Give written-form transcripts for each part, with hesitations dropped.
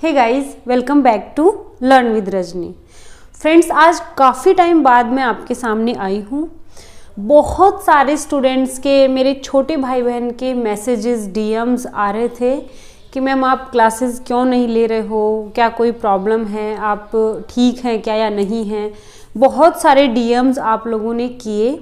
Hey guys, welcome back to learn with Rajni. Friends, आज काफ़ी time बाद मैं आपके सामने आई हूँ। बहुत सारे स्टूडेंट्स के, मेरे छोटे भाई बहन के मैसेजेस, डीएम्स आ रहे थे कि मैम आप क्लासेस क्यों नहीं ले रहे हो, क्या कोई प्रॉब्लम है, आप ठीक हैं क्या या नहीं हैं। बहुत सारे डीएम्स आप लोगों ने किए।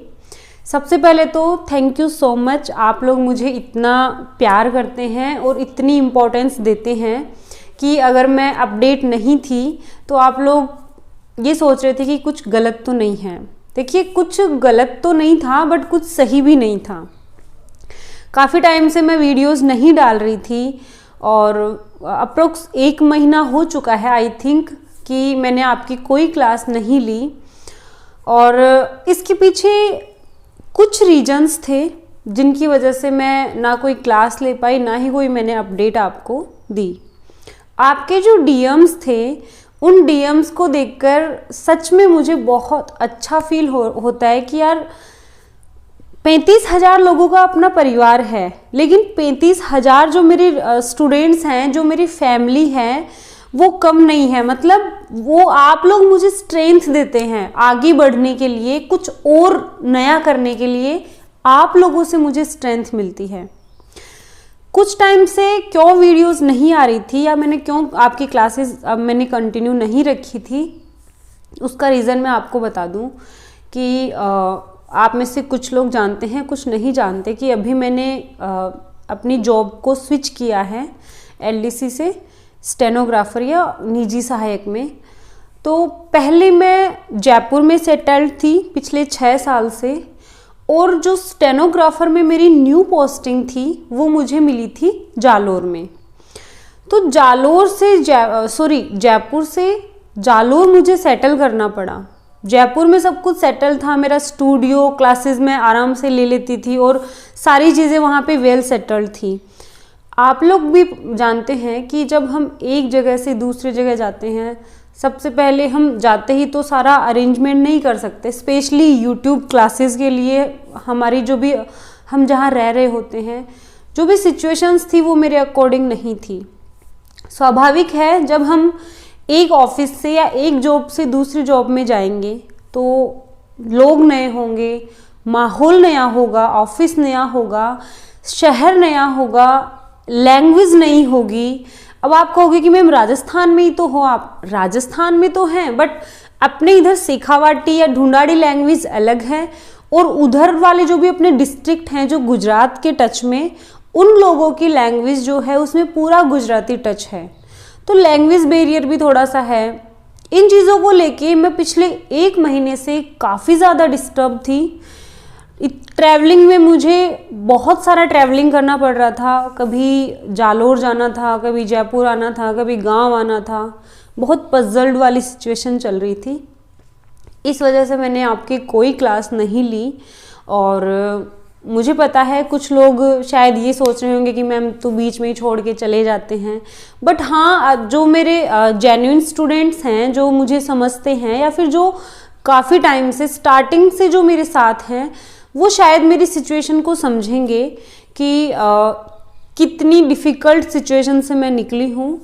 सबसे पहले तो थैंक यू सो मच, आप लोग मुझे इतना प्यार करते हैं और इतनी इम्पोर्टेंस देते हैं कि अगर मैं अपडेट नहीं थी तो आप लोग ये सोच रहे थे कि कुछ गलत तो नहीं है। देखिए, कुछ गलत तो नहीं था बट कुछ सही भी नहीं था। काफ़ी टाइम से मैं वीडियोस नहीं डाल रही थी और अप्रोक्स 1 महीना हो चुका है आई थिंक कि मैंने आपकी कोई क्लास नहीं ली। और इसके पीछे कुछ रीजंस थे जिनकी वजह से मैं ना कोई क्लास ले पाई, ना ही कोई मैंने अपडेट आपको दी। आपके जो डीएम्स थे, उन डीएम्स को देखकर सच में मुझे बहुत अच्छा फील होता है कि यार 35,000 लोगों का अपना परिवार है, लेकिन 35,000 जो मेरे स्टूडेंट्स हैं, जो मेरी फैमिली है, वो कम नहीं है। मतलब वो आप लोग मुझे स्ट्रेंथ देते हैं आगे बढ़ने के लिए, कुछ और नया करने के लिए आप लोगों से मुझे स्ट्रेंथ मिलती है। कुछ टाइम से क्यों वीडियोस नहीं आ रही थी या मैंने क्यों आपकी क्लासेस अब मैंने कंटिन्यू नहीं रखी थी, उसका रीज़न मैं आपको बता दूं कि आप में से कुछ लोग जानते हैं, कुछ नहीं जानते कि अभी मैंने अपनी जॉब को स्विच किया है एलडीसी से स्टेनोग्राफर या निजी सहायक में। तो पहले मैं जयपुर में सेटल्ड थी पिछले 6 साल से, और जो स्टेनोग्राफर में मेरी न्यू पोस्टिंग थी वो मुझे मिली थी जालोर में। तो जयपुर से जालोर मुझे सेटल करना पड़ा। जयपुर में सब कुछ सेटल था, मेरा स्टूडियो, क्लासेस में आराम से ले लेती थी और सारी चीज़ें वहाँ पे वेल सेटल्ड थी। आप लोग भी जानते हैं कि जब हम एक जगह से दूसरी जगह जाते हैं, सबसे पहले हम जाते ही तो सारा अरेंजमेंट नहीं कर सकते। स्पेशली यूट्यूब क्लासेस के लिए हमारी जो भी, हम जहाँ रह रहे होते हैं, जो भी सिचुएशंस थी वो मेरे अकॉर्डिंग नहीं थी। स्वाभाविक है, जब हम एक ऑफिस से या एक जॉब से दूसरी जॉब में जाएंगे तो लोग नए होंगे, माहौल नया होगा, ऑफिस नया होगा, शहर नया होगा, लैंग्वेज नई होगी। अब आप कहोगे कि मैम राजस्थान में ही तो हो, आप राजस्थान में तो हैं बट अपने इधर शेखावाटी या ढूंढाड़ी लैंग्वेज अलग है, और उधर वाले जो भी अपने डिस्ट्रिक्ट हैं जो गुजरात के टच में, उन लोगों की लैंग्वेज जो है उसमें पूरा गुजराती टच है। तो लैंग्वेज बैरियर भी थोड़ा सा है। इन चीज़ों को लेके मैं पिछले 1 महीने से काफ़ी ज़्यादा डिस्टर्ब थी। ट्रैवलिंग में मुझे बहुत सारा ट्रैवलिंग करना पड़ रहा था। कभी जालोर जाना था, कभी जयपुर आना था, कभी गांव आना था। बहुत पजल्ड वाली सिचुएशन चल रही थी। इस वजह से मैंने आपकी कोई क्लास नहीं ली। और मुझे पता है कुछ लोग शायद ये सोच रहे होंगे कि मैम तो बीच में ही छोड़ के चले जाते हैं, बट हाँ, जो मेरे जेन्युइन स्टूडेंट्स हैं, जो मुझे समझते हैं या फिर जो काफ़ी टाइम से स्टार्टिंग से जो मेरे साथ हैं, वो शायद मेरी सिचुएशन को समझेंगे कि कितनी डिफ़िकल्ट सिचुएशन से मैं निकली हूँ।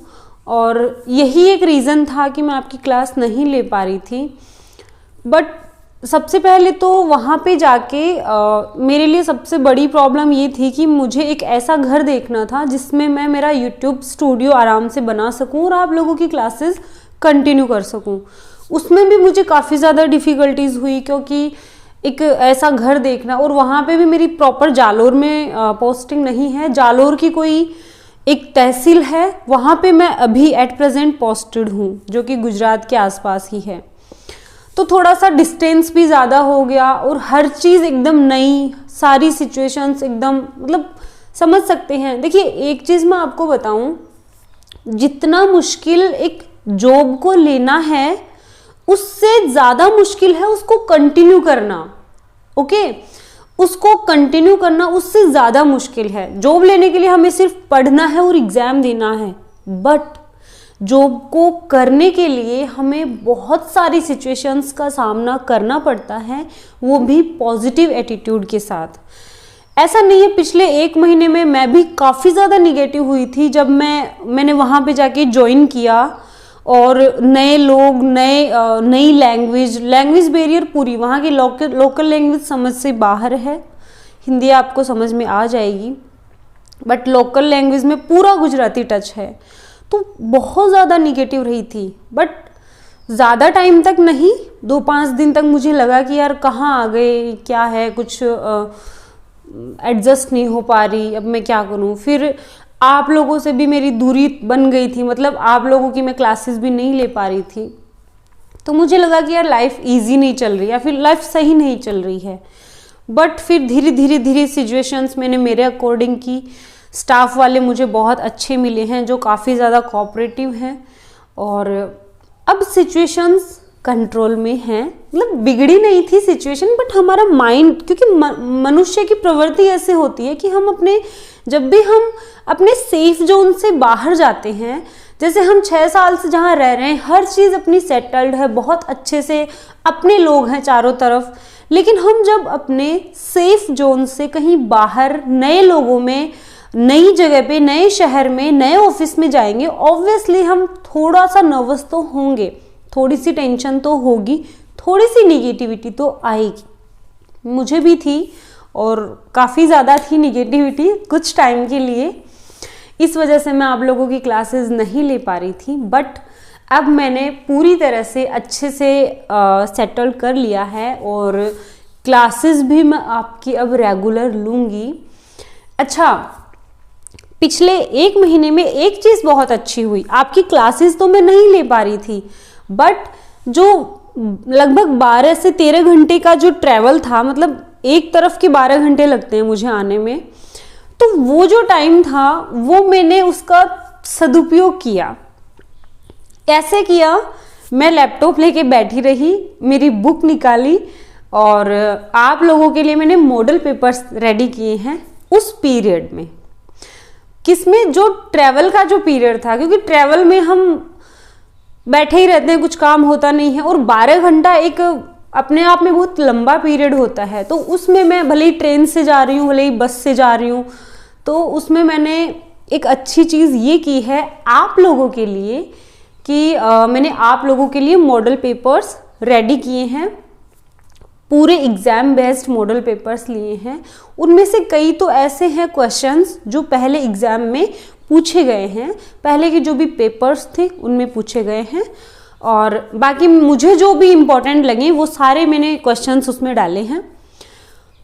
और यही एक रीज़न था कि मैं आपकी क्लास नहीं ले पा रही थी। बट सबसे पहले तो वहाँ पे जाके मेरे लिए सबसे बड़ी प्रॉब्लम ये थी कि मुझे एक ऐसा घर देखना था जिसमें मैं मेरा यूट्यूब स्टूडियो आराम से बना सकूँ और आप लोगों की क्लासेस कंटिन्यू कर सकूँ। उसमें भी मुझे काफ़ी ज़्यादा डिफ़िकल्टीज़ हुई, क्योंकि एक ऐसा घर देखना, और वहाँ पे भी मेरी प्रॉपर जालोर में पोस्टिंग नहीं है। जालोर की कोई एक तहसील है, वहाँ पे मैं अभी एट प्रेजेंट पोस्टेड हूँ, जो कि गुजरात के आसपास ही है। तो थोड़ा सा डिस्टेंस भी ज़्यादा हो गया और हर चीज़ एकदम नई, सारी सिचुएशंस एकदम, मतलब समझ सकते हैं। देखिए, एक चीज़ मैं आपको बताऊँ, जितना मुश्किल एक जॉब को लेना है उससे ज़्यादा मुश्किल है उसको कंटिन्यू करना। ओके, उसको कंटिन्यू करना उससे ज़्यादा मुश्किल है। जॉब लेने के लिए हमें सिर्फ पढ़ना है और एग्ज़ाम देना है, बट जॉब को करने के लिए हमें बहुत सारी सिचुएशंस का सामना करना पड़ता है, वो भी पॉजिटिव एटीट्यूड के साथ। ऐसा नहीं है, पिछले 1 महीने में मैं भी काफ़ी ज़्यादा निगेटिव हुई थी जब मैंने वहाँ पे जाके ज्वाइन किया, और नए लोग, नई लैंग्वेज बैरियर पूरी, वहाँ की लोकल लैंग्वेज समझ से बाहर है। हिंदी आपको समझ में आ जाएगी, बट लोकल लैंग्वेज में पूरा गुजराती टच है, तो बहुत ज़्यादा निगेटिव रही थी। बट ज़्यादा टाइम तक नहीं, 2-5 दिन तक मुझे लगा कि यार कहाँ आ गए, क्या है, कुछ एडजस्ट नहीं हो पा रही, अब मैं क्या करूँ। फिर आप लोगों से भी मेरी दूरी बन गई थी, मतलब आप लोगों की मैं क्लासेस भी नहीं ले पा रही थी, तो मुझे लगा कि यार लाइफ इजी नहीं चल रही, या फिर लाइफ सही नहीं चल रही है। बट फिर धीरे सिचुएशंस मैंने मेरे अकॉर्डिंग की। स्टाफ वाले मुझे बहुत अच्छे मिले हैं जो काफ़ी ज़्यादा कोऑपरेटिव हैं, और अब सिचुएशंस कंट्रोल में हैं। मतलब बिगड़ी नहीं थी सिचुएशन, बट हमारा माइंड, क्योंकि मनुष्य की प्रवृत्ति ऐसे होती है कि जब भी हम अपने सेफ जोन से बाहर जाते हैं, जैसे हम 6 साल से जहाँ रह रहे हैं, हर चीज़ अपनी सेटल्ड है, बहुत अच्छे से अपने लोग हैं चारों तरफ, लेकिन हम जब अपने सेफ जोन से कहीं बाहर नए लोगों में, नई जगह पे, नए शहर में, नए ऑफिस में जाएंगे, ऑब्वियसली हम थोड़ा सा नर्वस तो होंगे, थोड़ी सी टेंशन तो होगी, थोड़ी सी निगेटिविटी तो आएगी। मुझे भी थी, और काफ़ी ज़्यादा थी निगेटिविटी कुछ टाइम के लिए। इस वजह से मैं आप लोगों की क्लासेस नहीं ले पा रही थी, बट अब मैंने पूरी तरह से अच्छे से सेटल कर लिया है, और क्लासेस भी मैं आपकी अब रेगुलर लूँगी। अच्छा, पिछले 1 महीने में एक चीज़ बहुत अच्छी हुई, आपकी क्लासेस तो मैं नहीं ले पा रही थी, बट जो लगभग 12 से 13 घंटे का जो ट्रैवल था, मतलब एक तरफ के 12 घंटे लगते हैं मुझे आने में, तो वो जो टाइम था वो मैंने उसका सदुपयोग किया। कैसे किया? मैं लैपटॉप लेके बैठी रही, मेरी बुक निकाली, और आप लोगों के लिए मैंने मॉडल पेपर्स रेडी किए हैं उस पीरियड में। किसमें? जो ट्रैवल का जो पीरियड था, क्योंकि ट्रैवल में हम बैठे ही रहते हैं, कुछ काम होता नहीं है, और 12 घंटा एक अपने आप में बहुत लंबा पीरियड होता है। तो उसमें मैं भले ही ट्रेन से जा रही हूँ, भले ही बस से जा रही हूँ, तो उसमें मैंने एक अच्छी चीज़ ये की है आप लोगों के लिए कि मैंने आप लोगों के लिए मॉडल पेपर्स रेडी किए हैं, पूरे एग्ज़ाम बेस्ड मॉडल पेपर्स लिए हैं। उनमें से कई तो ऐसे हैं क्वेश्चंस जो पहले एग्ज़ाम में पूछे गए हैं, पहले के जो भी पेपर्स थे उनमें पूछे गए हैं, और बाकी मुझे जो भी इम्पोर्टेंट लगे वो सारे मैंने क्वेश्चंस उसमें डाले हैं।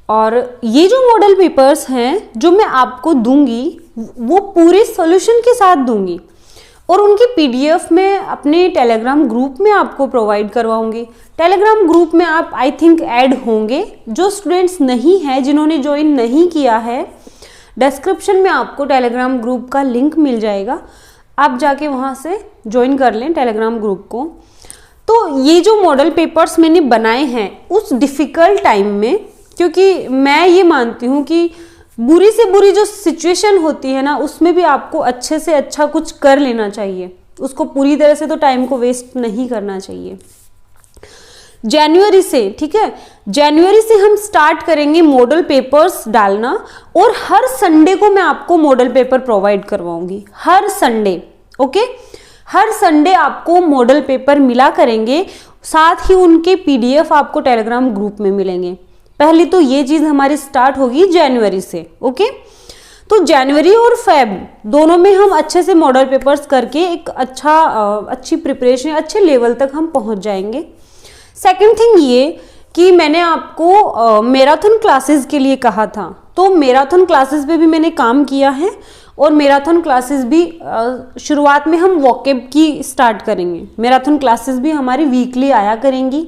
और ये जो मॉडल पेपर्स हैं जो मैं आपको दूंगी वो पूरे सॉल्यूशन के साथ दूंगी, और उनकी पीडीएफ में अपने टेलीग्राम ग्रुप में आपको प्रोवाइड करवाऊंगी। टेलीग्राम ग्रुप में आप आई थिंक ऐड होंगे, जो स्टूडेंट्स नहीं हैं, जिन्होंने ज्वाइन नहीं किया है, डिस्क्रिप्शन में आपको टेलीग्राम ग्रुप का लिंक मिल जाएगा, आप जाके वहाँ से ज्वाइन कर लें टेलीग्राम ग्रुप को। तो ये जो मॉडल पेपर्स मैंने बनाए हैं उस डिफ़िकल्ट टाइम में, क्योंकि मैं ये मानती हूँ कि बुरी से बुरी जो सिचुएशन होती है ना, उसमें भी आपको अच्छे से अच्छा कुछ कर लेना चाहिए, उसको पूरी तरह से तो टाइम को वेस्ट नहीं करना चाहिए। जनवरी से, ठीक है, जनवरी से हम स्टार्ट करेंगे मॉडल पेपर्स डालना, और हर संडे को मैं आपको मॉडल पेपर प्रोवाइड करवाऊंगी, हर संडे। ओके, हर संडे आपको मॉडल पेपर मिला करेंगे, साथ ही उनके पीडीएफ आपको टेलीग्राम ग्रुप में मिलेंगे। पहली तो ये चीज हमारी स्टार्ट होगी जनवरी से। ओके, तो जनवरी और फेब दोनों में हम अच्छे से मॉडल पेपर्स करके एक अच्छी प्रिपरेशन, अच्छे लेवल तक हम पहुंच जाएंगे। सेकंड थिंग ये कि मैंने आपको मैराथन क्लासेस के लिए कहा था, तो मैराथन क्लासेस पे भी मैंने काम किया है, और मैराथन क्लासेस भी शुरुआत में हम वॉकेब की स्टार्ट करेंगे। मैराथन क्लासेस भी हमारी वीकली आया करेंगी।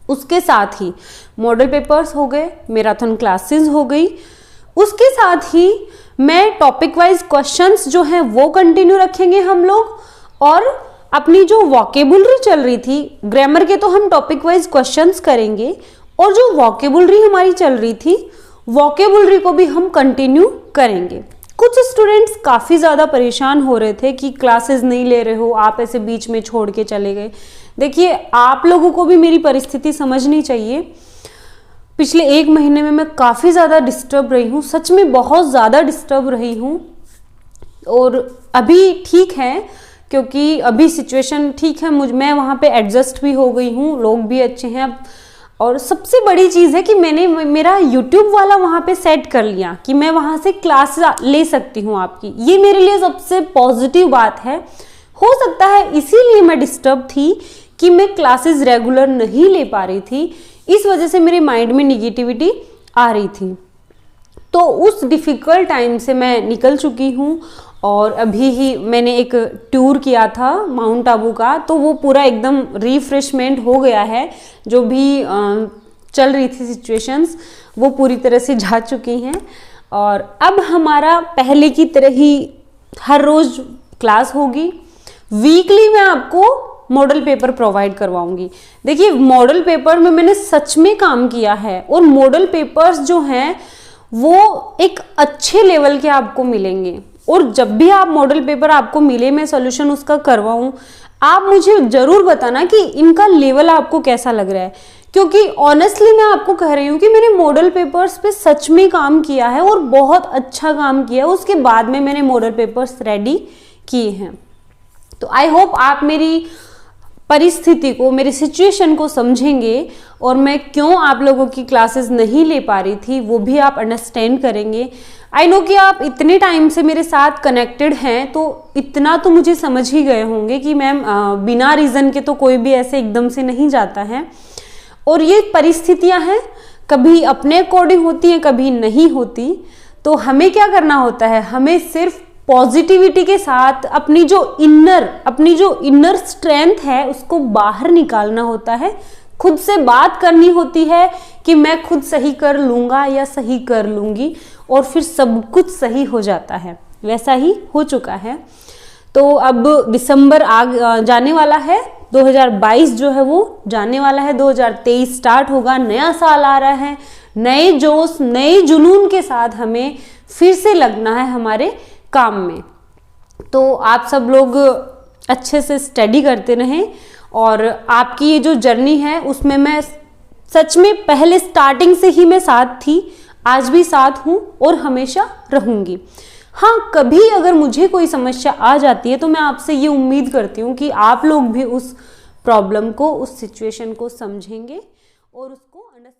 उसके साथ ही मॉडल पेपर्स हो गए, मैराथन क्लासेस हो गई, उसके साथ ही मैं टॉपिक वाइज क्वेश्चंस जो हैं वो कंटिन्यू रखेंगे हम लोग, और अपनी जो वॉकेबुलरी चल रही थी ग्रामर के, तो हम टॉपिक वाइज क्वेश्चंस करेंगे, और जो वॉकेबुलरी हमारी चल रही थी वॉकेबुलरी को भी हम कंटिन्यू करेंगे। कुछ स्टूडेंट्स काफ़ी ज़्यादा परेशान हो रहे थे कि क्लासेस नहीं ले रहे हो, आप ऐसे बीच में छोड़ के चले गए। देखिए, आप लोगों को भी मेरी परिस्थिति समझनी चाहिए। पिछले 1 महीने में मैं काफ़ी ज़्यादा डिस्टर्ब रही हूँ, सच में बहुत ज़्यादा डिस्टर्ब रही हूँ। और अभी ठीक है, क्योंकि अभी सिचुएशन ठीक है, मैं वहाँ पे एडजस्ट भी हो गई हूँ, लोग भी अच्छे हैं अब। और सबसे बड़ी चीज़ है कि मैंने मेरा YouTube वाला वहाँ पे सेट कर लिया कि मैं वहाँ से क्लास ले सकती हूँ आपकी। ये मेरे लिए सबसे पॉजिटिव बात है। हो सकता है इसीलिए मैं डिस्टर्ब थी कि मैं क्लासेस रेगुलर नहीं ले पा रही थी, इस वजह से मेरे माइंड में निगेटिविटी आ रही थी। तो उस डिफ़िकल्ट टाइम से मैं निकल चुकी हूँ और अभी ही मैंने एक टूर किया था माउंट आबू का, तो वो पूरा एकदम रिफ्रेशमेंट हो गया है। जो भी चल रही थी सिचुएशंस वो पूरी तरह से जा चुकी हैं और अब हमारा पहले की तरह ही हर रोज़ क्लास होगी। वीकली मैं आपको मॉडल पेपर प्रोवाइड करवाऊंगी। देखिए, मॉडल पेपर में मैंने सच में काम किया है और मॉडल पेपर्स जो हैं वो एक अच्छे लेवल के आपको मिलेंगे। और जब भी आप मॉडल पेपर आपको मिले, मैं सॉल्यूशन उसका करवाऊं, आप मुझे ज़रूर बताना कि इनका लेवल आपको कैसा लग रहा है। क्योंकि ऑनेस्टली मैं आपको कह रही हूँ कि मैंने मॉडल पेपर्स पे सच में काम किया है और बहुत अच्छा काम किया है। उसके बाद में मैंने मॉडल पेपर्स रेडी किए हैं। तो आई होप आप मेरी परिस्थिति को, मेरी सिचुएशन को समझेंगे और मैं क्यों आप लोगों की क्लासेस नहीं ले पा रही थी वो भी आप अंडरस्टैंड करेंगे। आई नो कि आप इतने टाइम से मेरे साथ कनेक्टेड हैं, तो इतना तो मुझे समझ ही गए होंगे कि मैम बिना रीज़न के तो कोई भी ऐसे एकदम से नहीं जाता है। और ये परिस्थितियां हैं, कभी अपने अकॉर्डिंग होती हैं, कभी नहीं होती। तो हमें क्या करना होता है, हमें सिर्फ पॉजिटिविटी के साथ अपनी जो इनर स्ट्रेंथ है उसको बाहर निकालना होता है। खुद से बात करनी होती है कि मैं खुद सही कर लूँगा या सही कर लूँगी, और फिर सब कुछ सही हो जाता है। वैसा ही हो चुका है। तो अब दिसंबर जाने वाला है, 2022 जो है वो जाने वाला है, 2023 स्टार्ट होगा, नया साल आ रहा है। नए जोश, नए जुनून के साथ हमें फिर से लगना है हमारे काम में। तो आप सब लोग अच्छे से स्टडी करते रहें और आपकी ये जो जर्नी है उसमें मैं सच में पहले स्टार्टिंग से ही मैं साथ थी, आज भी साथ हूँ और हमेशा रहूँगी। हाँ, कभी अगर मुझे कोई समस्या आ जाती है तो मैं आपसे ये उम्मीद करती हूँ कि आप लोग भी उस प्रॉब्लम को, उस सिचुएशन को समझेंगे और उसको अंडरस्टैंड